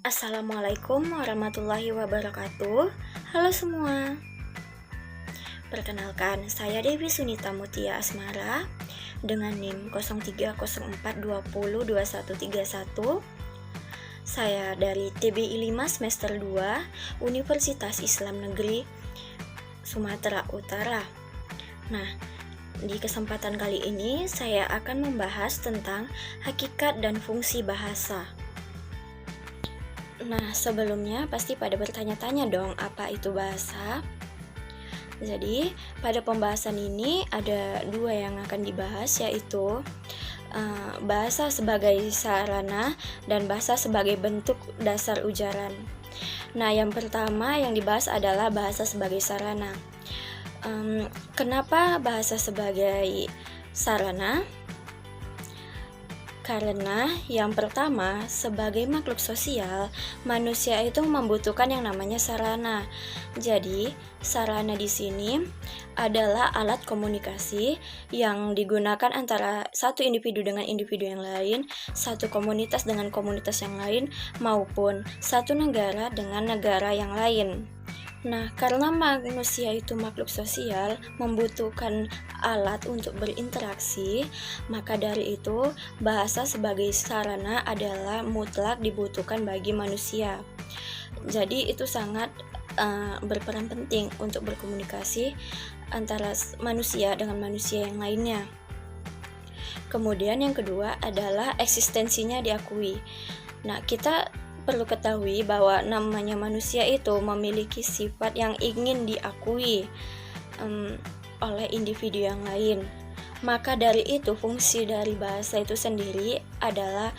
Assalamualaikum warahmatullahi wabarakatuh. Halo semua. Perkenalkan, saya Dewi Sunita Mutia Asmara dengan NIM 0304202131. Saya dari TBI 5 semester 2 Universitas Islam Negeri Sumatera Utara. Nah, di kesempatan kali ini saya akan membahas tentang hakikat dan fungsi bahasa. Nah, sebelumnya pasti pada bertanya-tanya dong, apa itu bahasa? Jadi, pada pembahasan ini ada dua yang akan dibahas, yaitu bahasa sebagai sarana dan bahasa sebagai bentuk dasar ujaran. Nah, yang pertama yang dibahas adalah bahasa sebagai sarana. Kenapa bahasa sebagai sarana? Karena yang pertama, sebagai makhluk sosial, manusia itu membutuhkan yang namanya sarana. Jadi, sarana di sini adalah alat komunikasi yang digunakan antara satu individu dengan individu yang lain, satu komunitas dengan komunitas yang lain, maupun satu negara dengan negara yang lain. Nah, karena manusia itu makhluk sosial, membutuhkan alat untuk berinteraksi, maka dari itu bahasa sebagai sarana adalah mutlak dibutuhkan bagi manusia. Jadi itu sangat berperan penting untuk berkomunikasi antara manusia dengan manusia yang lainnya. Kemudian yang kedua adalah eksistensinya diakui. Nah, kita perlu ketahui bahwa namanya manusia itu memiliki sifat yang ingin diakui oleh individu yang lain. Maka dari itu fungsi dari bahasa itu sendiri adalah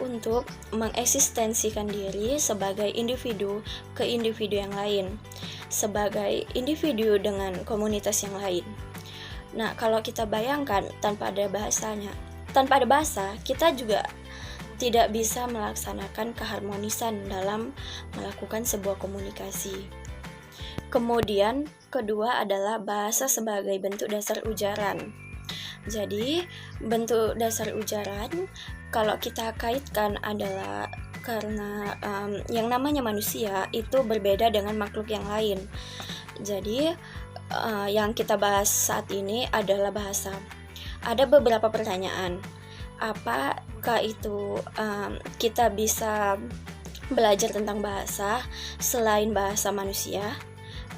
untuk mengeksistensikan diri sebagai individu ke individu yang lain, sebagai individu dengan komunitas yang lain. Nah, kalau kita bayangkan tanpa ada bahasa, kita juga tidak bisa melaksanakan keharmonisan dalam melakukan sebuah komunikasi. Kemudian, kedua adalah bahasa sebagai bentuk dasar ujaran. Jadi, bentuk dasar ujaran kalau kita kaitkan adalah karena yang namanya manusia itu berbeda dengan makhluk yang lain. Jadi, yang kita bahas saat ini adalah bahasa. Ada beberapa pertanyaan. Apakah itu kita bisa belajar tentang bahasa selain bahasa manusia?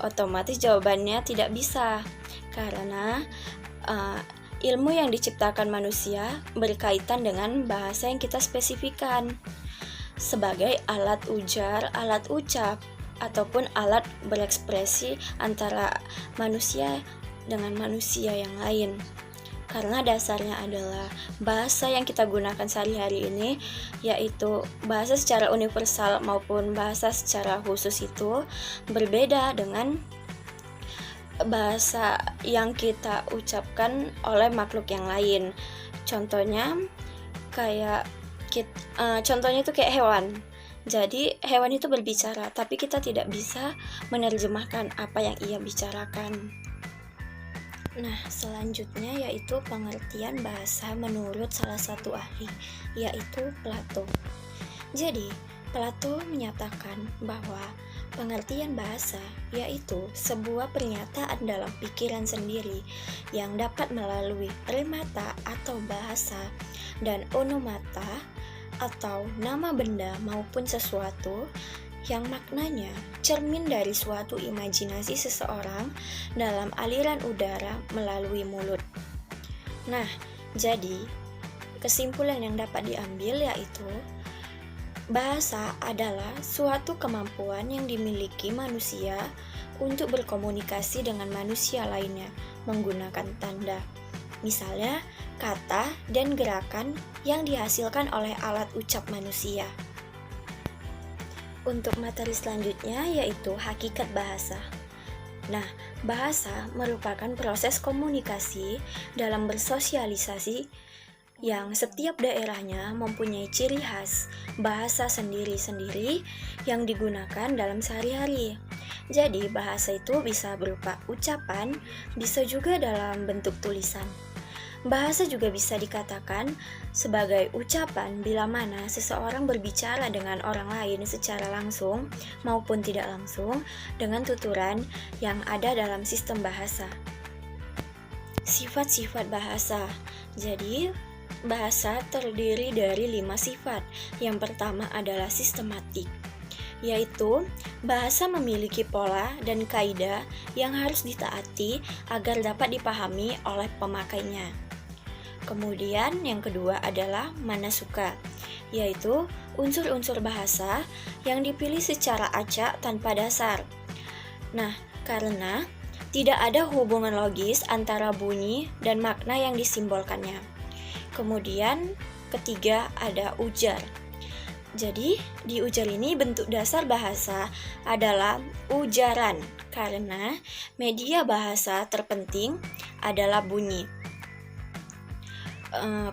Otomatis jawabannya tidak bisa, karena ilmu yang diciptakan manusia berkaitan dengan bahasa yang kita spesifikkan sebagai alat ujar, alat ucap, ataupun alat berekspresi antara manusia dengan manusia yang lain. Karena dasarnya adalah bahasa yang kita gunakan sehari-hari ini, yaitu bahasa secara universal maupun bahasa secara khusus itu berbeda dengan bahasa yang kita ucapkan oleh makhluk yang lain. Contohnya itu kayak hewan. Jadi hewan itu berbicara, tapi kita tidak bisa menerjemahkan apa yang ia bicarakan. Nah, selanjutnya yaitu pengertian bahasa menurut salah satu ahli, yaitu Plato. Jadi, Plato menyatakan bahwa pengertian bahasa yaitu sebuah pernyataan dalam pikiran sendiri yang dapat melalui remata atau bahasa dan onomata atau nama benda maupun sesuatu yang maknanya cermin dari suatu imajinasi seseorang dalam aliran udara melalui mulut. Nah, jadi kesimpulan yang dapat diambil yaitu bahasa adalah suatu kemampuan yang dimiliki manusia untuk berkomunikasi dengan manusia lainnya menggunakan tanda. Misalnya, kata dan gerakan yang dihasilkan oleh alat ucap manusia. Untuk materi selanjutnya yaitu hakikat bahasa. Nah, bahasa merupakan proses komunikasi dalam bersosialisasi yang setiap daerahnya mempunyai ciri khas bahasa sendiri-sendiri yang digunakan dalam sehari-hari. Jadi, bahasa itu bisa berupa ucapan, bisa juga dalam bentuk tulisan. Bahasa juga bisa dikatakan sebagai ucapan bila mana seseorang berbicara dengan orang lain secara langsung maupun tidak langsung dengan tuturan yang ada dalam sistem bahasa. Sifat-sifat bahasa. Jadi, bahasa terdiri dari 5 sifat. Yang pertama adalah sistematik, yaitu bahasa memiliki pola dan kaidah yang harus ditaati agar dapat dipahami oleh pemakainya. Kemudian yang kedua adalah manasuka, yaitu unsur-unsur bahasa yang dipilih secara acak tanpa dasar. Nah, karena tidak ada hubungan logis antara bunyi dan makna yang disimbolkannya. Kemudian ketiga ada ujar. Jadi di ujar ini bentuk dasar bahasa adalah ujaran karena media bahasa terpenting adalah bunyi.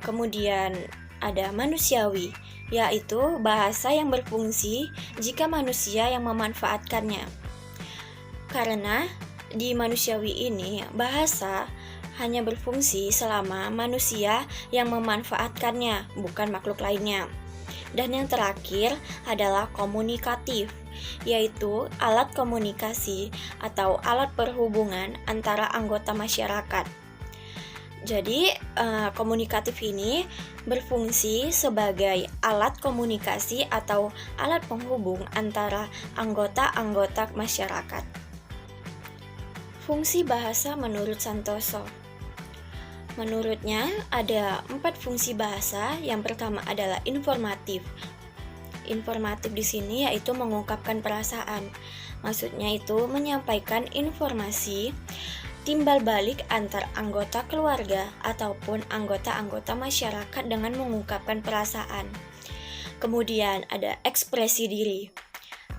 Kemudian ada manusiawi, yaitu bahasa yang berfungsi jika manusia yang memanfaatkannya. Karena di manusiawi ini bahasa hanya berfungsi selama manusia yang memanfaatkannya, bukan makhluk lainnya. Dan yang terakhir adalah komunikatif, yaitu alat komunikasi atau alat perhubungan antara anggota masyarakat. Jadi, komunikatif ini berfungsi sebagai alat komunikasi atau alat penghubung antara anggota-anggota masyarakat. Fungsi bahasa menurut Santoso. Menurutnya ada 4 fungsi bahasa. Yang pertama adalah informatif. Informatif di sini yaitu mengungkapkan perasaan. Maksudnya itu menyampaikan informasi timbal balik antar anggota keluarga ataupun anggota-anggota masyarakat dengan mengungkapkan perasaan. Kemudian ada ekspresi diri.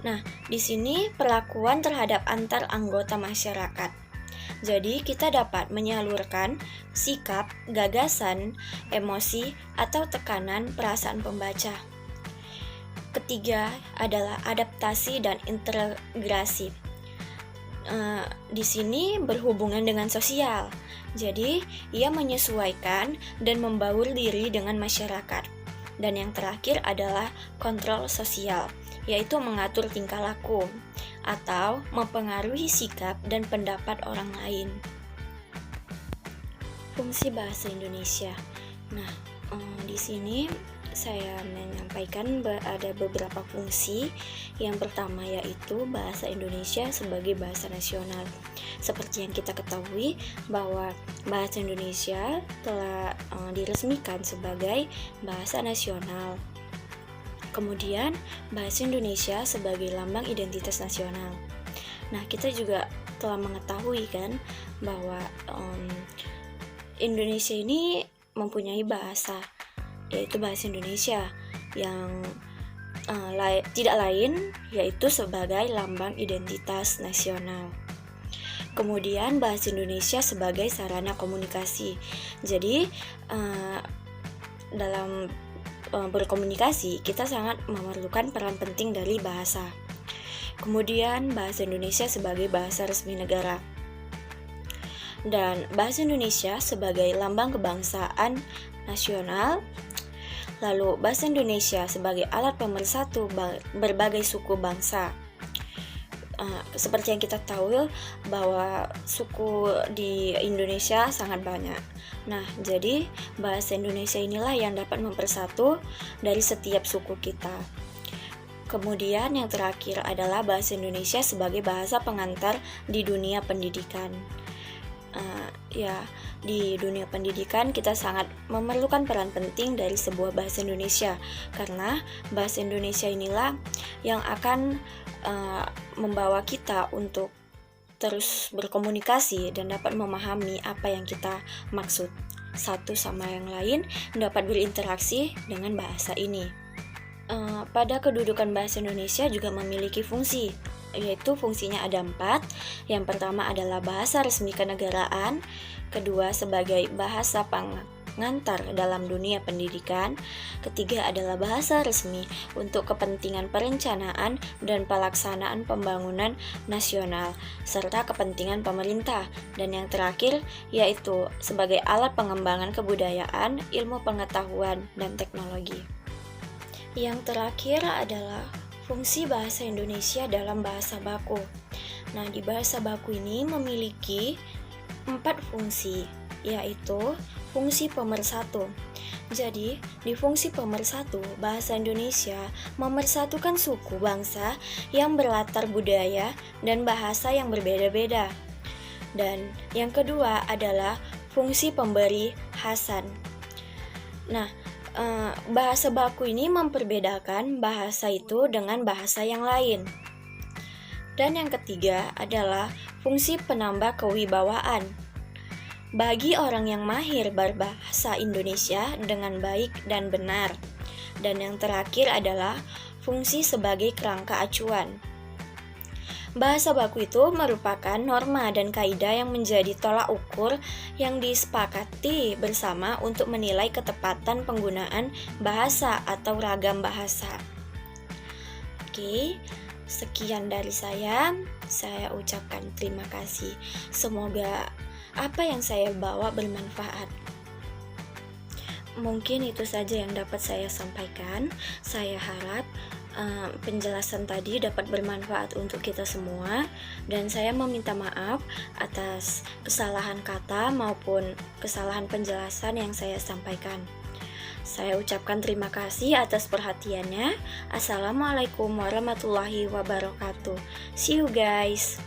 Nah, di sini perlakuan terhadap antar anggota masyarakat. Jadi, kita dapat menyalurkan sikap, gagasan, emosi, atau tekanan perasaan pembaca. Ketiga adalah adaptasi dan integrasi. Di sini berhubungan dengan sosial. Jadi, ia menyesuaikan dan membaur diri dengan masyarakat. Dan yang terakhir adalah kontrol sosial, yaitu mengatur tingkah laku atau mempengaruhi sikap dan pendapat orang lain. Fungsi bahasa Indonesia. Nah, di sini saya menyampaikan ada beberapa fungsi. Yang pertama yaitu bahasa Indonesia sebagai bahasa nasional. Seperti yang kita ketahui bahwa bahasa Indonesia telah diresmikan sebagai bahasa nasional. Kemudian bahasa Indonesia sebagai lambang identitas nasional. Nah, kita juga telah mengetahui kan bahwa Indonesia ini mempunyai bahasa, yaitu bahasa Indonesia yang tidak lain yaitu sebagai lambang identitas nasional. Kemudian bahasa Indonesia sebagai sarana komunikasi. Jadi dalam berkomunikasi kita sangat memerlukan peran penting dari bahasa. Kemudian bahasa Indonesia sebagai bahasa resmi negara. Dan bahasa Indonesia sebagai lambang kebangsaan nasional. Lalu bahasa Indonesia sebagai alat pemersatu berbagai suku bangsa. Seperti yang kita tahu bahwa suku di Indonesia sangat banyak. Nah, jadi bahasa Indonesia inilah yang dapat mempersatu dari setiap suku kita. Kemudian yang terakhir adalah bahasa Indonesia sebagai bahasa pengantar di dunia pendidikan. Di dunia pendidikan kita sangat memerlukan peran penting dari sebuah bahasa Indonesia, karena bahasa Indonesia inilah yang akan membawa kita untuk terus berkomunikasi dan dapat memahami apa yang kita maksud satu sama yang lain, dapat berinteraksi dengan bahasa ini. Pada kedudukan bahasa Indonesia juga memiliki fungsi, yaitu fungsinya ada 4. Yang pertama adalah bahasa resmi kenegaraan, kedua sebagai bahasa pengantar dalam dunia pendidikan. Ketiga adalah bahasa resmi untuk kepentingan perencanaan dan pelaksanaan pembangunan nasional, serta kepentingan pemerintah. Dan yang terakhir yaitu sebagai alat pengembangan kebudayaan, ilmu pengetahuan, dan teknologi. Yang terakhir adalah fungsi bahasa Indonesia dalam bahasa baku. Nah, di bahasa baku ini memiliki 4 fungsi, yaitu fungsi pemersatu. Jadi, di fungsi pemersatu, bahasa Indonesia memersatukan suku bangsa yang berlatar budaya dan bahasa yang berbeda-beda. Dan yang kedua adalah fungsi pemberi hasan. Nah, bahasa baku ini memperbedakan bahasa itu dengan bahasa yang lain. Dan yang ketiga adalah fungsi penambah kewibawaan. Bagi orang yang mahir berbahasa Indonesia dengan baik dan benar. Dan yang terakhir adalah fungsi sebagai kerangka acuan. Bahasa baku itu merupakan norma dan kaidah yang menjadi tolak ukur yang disepakati bersama untuk menilai ketepatan penggunaan bahasa atau ragam bahasa. Oke. Sekian dari saya ucapkan terima kasih. Semoga apa yang saya bawa bermanfaat. Mungkin itu saja yang dapat saya sampaikan. Saya harap penjelasan tadi dapat bermanfaat untuk kita semua, dan saya meminta maaf atas kesalahan kata maupun kesalahan penjelasan yang saya sampaikan. Saya ucapkan terima kasih atas perhatiannya. Assalamualaikum warahmatullahi wabarakatuh. See you guys.